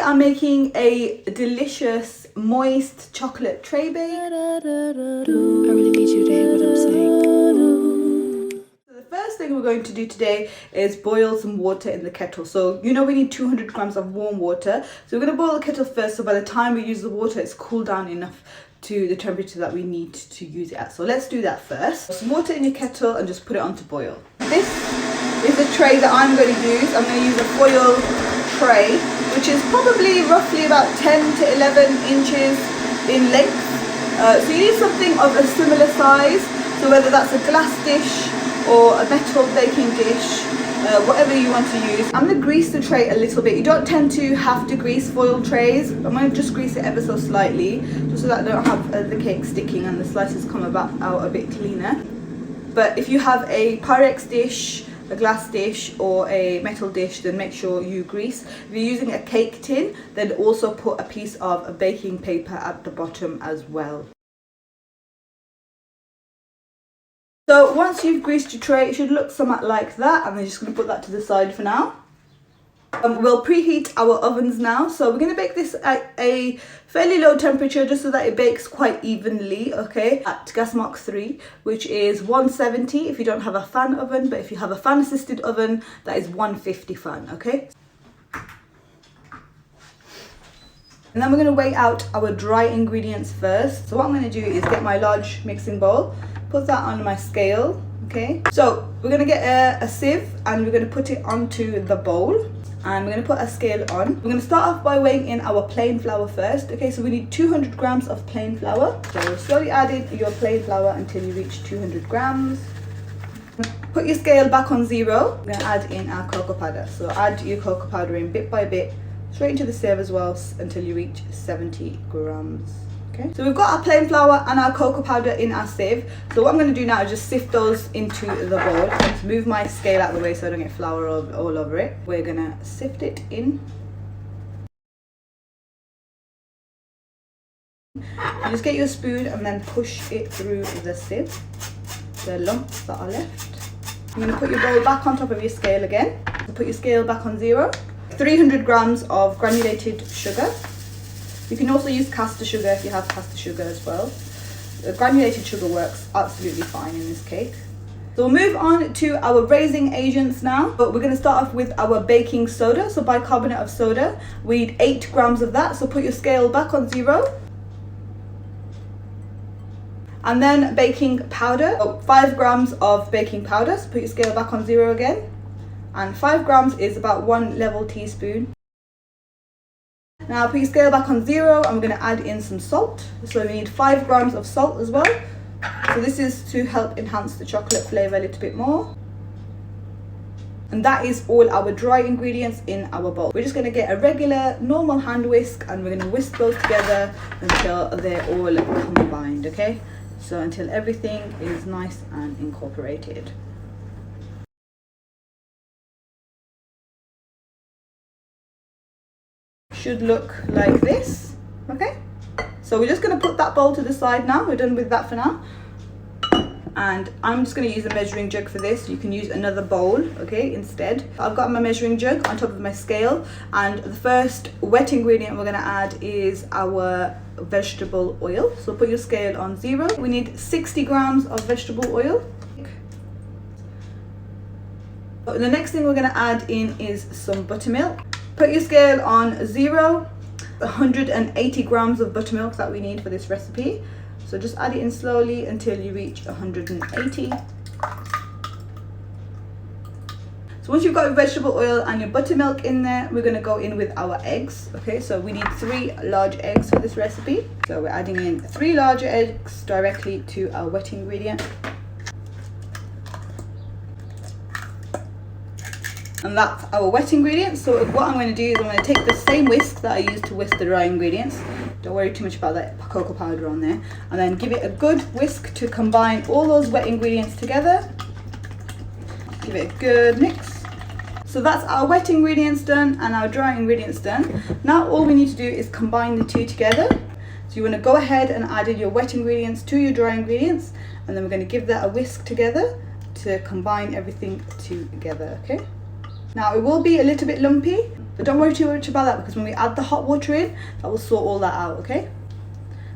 I'm making a delicious moist chocolate tray bake. I really need you to hear what I'm saying. So the first thing we're going to do today is boil some water in the kettle. So you know we need 200 grams of warm water. So we're going to boil the kettle first, so by the time we use the water it's cooled down enough to the temperature that we need to use it at. So let's do that first. Some water in your kettle and just put it on to boil. This is a tray that I'm going to use. I'm going to use a foil tray, which is probably roughly about 10 to 11 inches in length. So you need something of a similar size. So whether that's a glass dish or a metal baking dish, whatever you want to use. I'm going to grease the tray a little bit. You don't tend to have to grease foil trays. I'm going to just grease it ever so slightly, just so that I don't have the cake sticking and the slices come out a bit cleaner. But if you have a Pyrex dish, a glass dish or a metal dish, then make sure you grease. If you're using a cake tin, then also put a piece of baking paper at the bottom as well. So once you've greased your tray, it should look somewhat like that, and I'm just going to put that to the side for now. We'll preheat our ovens now. So we're going to bake this at a fairly low temperature, just so that it bakes quite evenly, okay, at gas mark 3, which is 170 if you don't have a fan oven, but if you have a fan assisted oven, that is 150 fan, okay. And then we're going to weigh out our dry ingredients first. So what I'm going to do is get my large mixing bowl, put that on my scale, okay. So we're going to get a sieve and we're going to put it onto the bowl. And we're going to put a scale on. We're going to start off by weighing in our plain flour first. Okay, so we need 200 grams of plain flour. So slowly add in your plain flour until you reach 200 grams. Put your scale back on 0. We're going to add in our cocoa powder. So add your cocoa powder in bit by bit, straight into the sieve as well, until you reach 70 grams. Okay, so we've got our plain flour and our cocoa powder in our sieve. So what I'm going to do now is just sift those into the bowl. I'm going to move my scale out of the way so I don't get flour all over it. We're going to sift it in. You just get your spoon and then push it through the sieve, the lumps that are left. You're going to put your bowl back on top of your scale again. So put your scale back on 0. 300 grams of granulated sugar. You can also use caster sugar if you have caster sugar as well. The granulated sugar works absolutely fine in this cake. So we'll move on to our raising agents now, but we're going to start off with our baking soda. So bicarbonate of soda, we need 8 grams of that. So put your scale back on 0. And then baking powder, 5 grams of baking powder. So put your scale back on 0 again. And 5 grams is about 1 level teaspoon. Now put your scale back on 0 and we're going to add in some salt. So we need 5 grams of salt as well. So this is to help enhance the chocolate flavour a little bit more. And that is all our dry ingredients in our bowl. We're just going to get a regular normal hand whisk and we're going to whisk those together until they're all combined, okay? So until everything is nice and incorporated. Should look like this, okay. So we're just going to put that bowl to the side now. We're done with that for now, and I'm just going to use a measuring jug for this. You can use another bowl, okay, instead. I've got my measuring jug on top of my scale, and the first wet ingredient we're going to add is our vegetable oil. So put your scale on 0. We need 60 grams of vegetable oil. The next thing we're going to add in is some buttermilk. Put your scale on 0, 180 grams of buttermilk that we need for this recipe. So just add it in slowly until you reach 180. So once you've got your vegetable oil and your buttermilk in there, we're going to go in with our eggs. Okay, so we need 3 large eggs for this recipe. So we're adding in 3 larger eggs directly to our wet ingredient. And that's our wet ingredients. So what I'm going to do is I'm going to take the same whisk that I used to whisk the dry ingredients. Don't worry too much about that cocoa powder on there. And then give it a good whisk to combine all those wet ingredients together. Give it a good mix. So that's our wet ingredients done and our dry ingredients done. Now all we need to do is combine the two together. So you want to go ahead and add in your wet ingredients to your dry ingredients. And then we're going to give that a whisk together to combine everything together, okay? Now it will be a little bit lumpy, But don't worry too much about that, because when we add the hot water in, that will sort all that out, okay?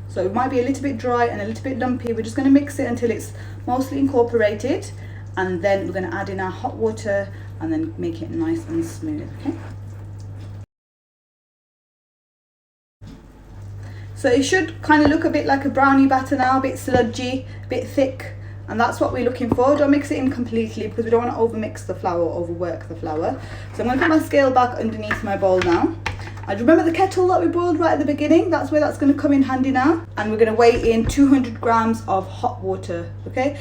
So it might be a little bit dry and a little bit lumpy. We're just going to mix it until it's mostly incorporated, and then we're going to add in our hot water and then make it nice and smooth, okay? So it should kind of look a bit like a brownie batter now, a bit sludgy, a bit thick, and that's what we're looking for. Don't mix it in completely, because we don't want to overmix the flour or overwork the flour. So I'm going to put my scale back underneath my bowl now. And remember the kettle that we boiled right at the beginning? That's where that's going to come in handy now. And we're going to weigh in 200 grams of hot water, okay?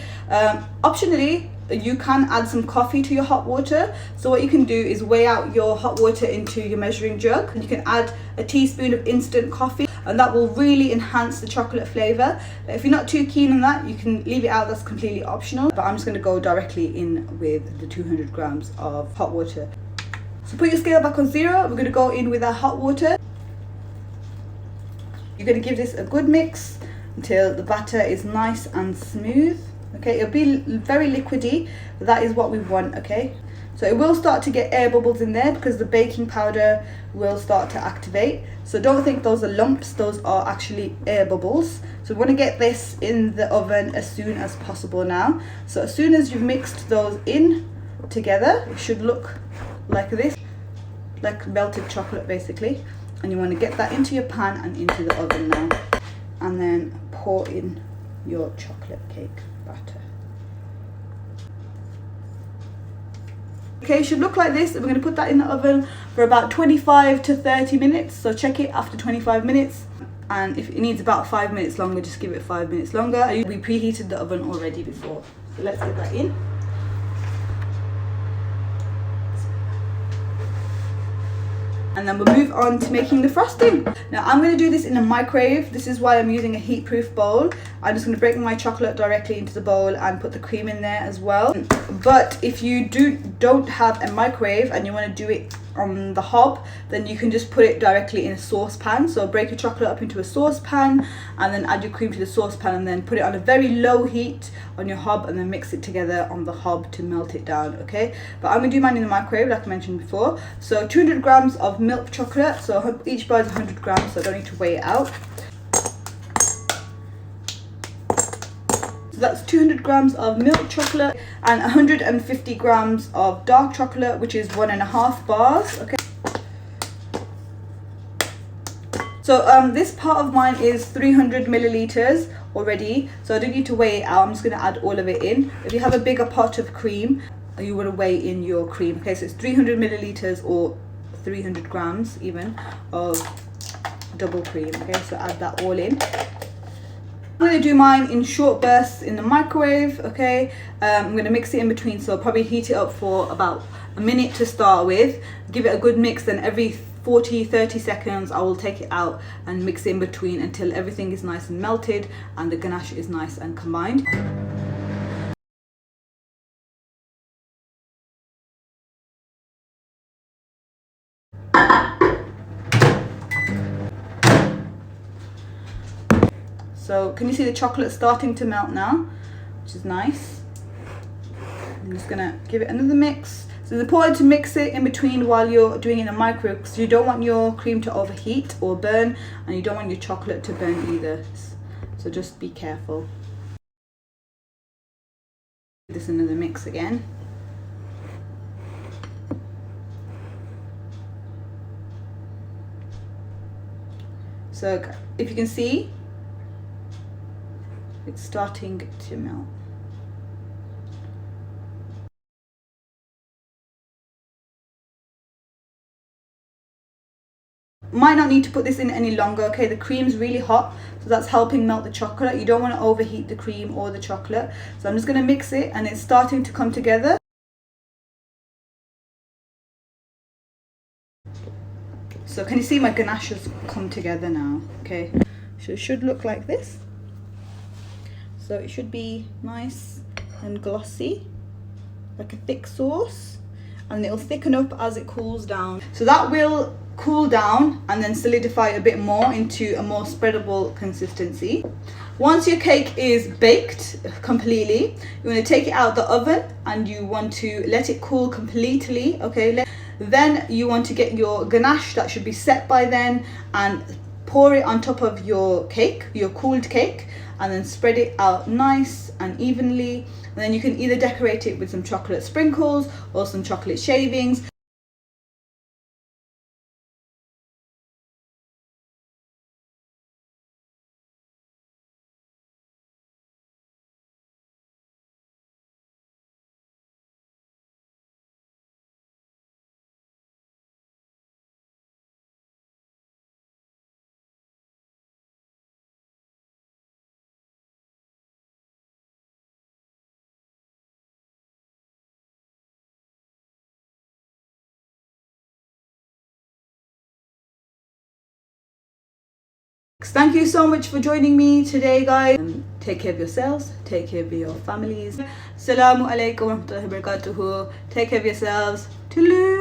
Optionally, you can add some coffee to your hot water. So what you can do is weigh out your hot water into your measuring jug. And you can add a teaspoon of instant coffee, and that will really enhance the chocolate flavour. If you're not too keen on that, you can leave it out, that's completely optional. But I'm just going to go directly in with the 200 grams of hot water. So put your scale back on 0. We're going to go in with our hot water. You're going to give this a good mix until the batter is nice and smooth. Okay, it'll be very liquidy, but that is what we want, okay? So it will start to get air bubbles in there because the baking powder will start to activate. So don't think those are lumps, those are actually air bubbles. So we want to get this in the oven as soon as possible now. So as soon as you've mixed those in together, it should look like this, like melted chocolate basically. And you want to get that into your pan and into the oven now. And then pour in your chocolate cake batter. Okay, it should look like this. We're going to put that in the oven for about 25 to 30 minutes. So check it after 25 minutes. And if it needs about 5 minutes longer, just give it 5 minutes longer. We preheated the oven already before. So let's get that in. And then we'll move on to making the frosting. Now I'm going to do this in a microwave. This is why I'm using a heat-proof bowl. I'm just going to break my chocolate directly into the bowl and put the cream in there as well. But if you don't have a microwave and you want to do it on the hob, then you can just put it directly in a saucepan. So break your chocolate up into a saucepan and then add your cream to the saucepan and then put it on a very low heat on your hob and then mix it together on the hob to melt it down, okay? But I'm going to do mine in the microwave like I mentioned before. So 200 grams of milk chocolate, so each bar is 100 grams, so I don't need to weigh it out. So that's 200 grams of milk chocolate and 150 grams of dark chocolate, which is 1.5 bars, okay? So this part of mine is 300 milliliters already, so I don't need to weigh it out. I'm just going to add all of it in. If you have a bigger pot of cream, you want to weigh in your cream, okay? So it's 300 milliliters or 300 grams even of double cream, okay? So add that all in. I'm going to do mine in short bursts in the microwave, okay? I'm going to mix it in between, so I'll probably heat it up for about a minute to start with. Give it a good mix, then every 40-30 seconds I will take it out and mix it in between until everything is nice and melted and the ganache is nice and combined. So can you see the chocolate starting to melt now, which is nice. I'm just gonna give it another mix. So it's important to mix it in between while you're doing it in the microwave, because you don't want your cream to overheat or burn, and you don't want your chocolate to burn either. So just be careful. Give this another mix again. So if you can see, it's starting to melt. Might not need to put this in any longer, okay? The cream's really hot, so that's helping melt the chocolate. You don't want to overheat the cream or the chocolate. So I'm just going to mix it, and it's starting to come together. So can you see my ganache has come together now, okay? So it should look like this. So it should be nice and glossy, like a thick sauce, and it'll thicken up as it cools down. So that will cool down and then solidify a bit more into a more spreadable consistency. Once your cake is baked completely, you want to take it out of the oven and you want to let it cool completely, okay? Then you want to get your ganache that should be set by then and pour it on top of your cake, your cooled cake, and then spread it out nice and evenly. And then you can either decorate it with some chocolate sprinkles or some chocolate shavings. Thank you so much for joining me today, guys. Take care of yourselves, take care of your families. Assalamu alaikum wa rahmatullahi wa barakatuhu. Take care of yourselves. Toodaloo.